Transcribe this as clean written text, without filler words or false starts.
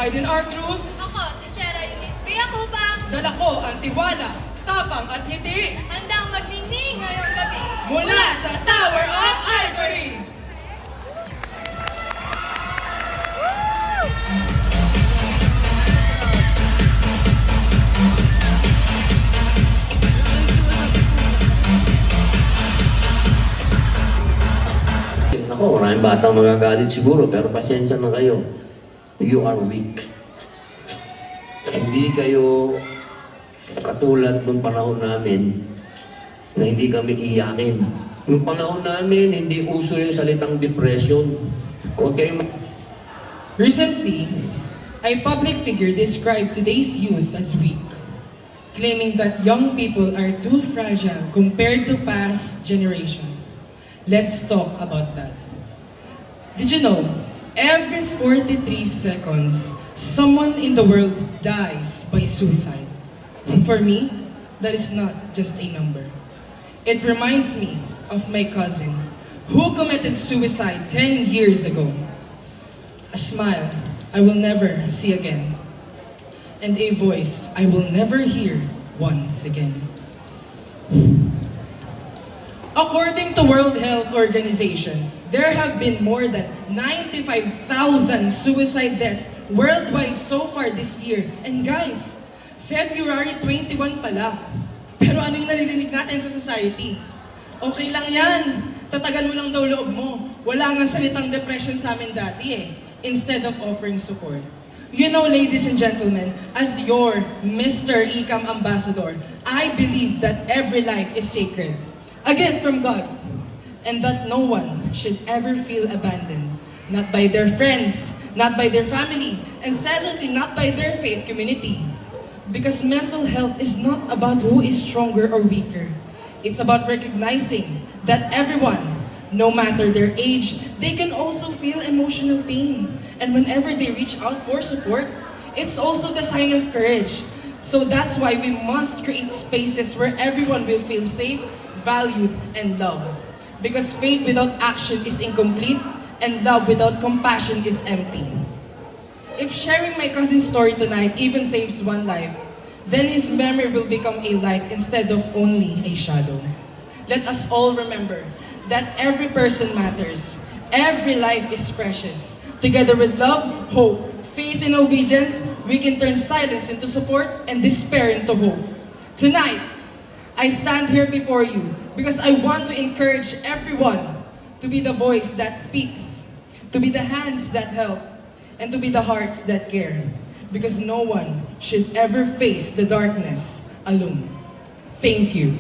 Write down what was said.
Aiden R. Cruz. Ako, si Shera Eunice B. Akupang. Dala ko ang tiwala, tapang at ngiti Handang magniningning ngayong gabi. mula sa Tower of Ivory. Ako, maraming batang magagalit siguro, pero pasensya na kayo. You are weak. Hindi kayo katulad nung panahon namin na hindi kami iyakin. Nung panahon namin, hindi uso yung salitang depression. Huwag kayong... Recently, a public figure described today's youth as weak, claiming that young people are too fragile compared to past generations. Let's talk about that. Did you know, every 43 seconds, someone in the world dies by suicide? For me, that is not just a number. It reminds me of my cousin who committed suicide 10 years ago. A smile I will never see again, and a voice I will never hear once again. According to World Health Organization, there have been more than 95,000 suicide deaths worldwide so far this year. And guys, February 21 pala. Pero ano yung naririnig natin sa society? Okay lang yan. Tatagan mo lang daw loob mo. Wala nga salitang depression sa amin dati eh. Instead of offering support. You know, ladies and gentlemen, as your Mr. Ecam Ambassador, I believe that every life is sacred. A gift from God. And that no one should ever feel abandoned. Not by their friends, not by their family, and certainly not by their faith community. Because mental health is not about who is stronger or weaker. It's about recognizing that everyone, no matter their age, they can also feel emotional pain. And whenever they reach out for support, it's also the sign of courage. So that's why we must create spaces where everyone will feel safe, valued, and loved. Because faith without action is incomplete, and love without compassion is empty. If sharing my cousin's story tonight even saves one life, then his memory will become a light instead of only a shadow. Let us all remember that every person matters. Every life is precious. Together with love, hope, faith, and obedience, we can turn silence into support and despair into hope. Tonight, I stand here before you because I want to encourage everyone to be the voice that speaks, to be the hands that help, and to be the hearts that care. Because no one should ever face the darkness alone. Thank you.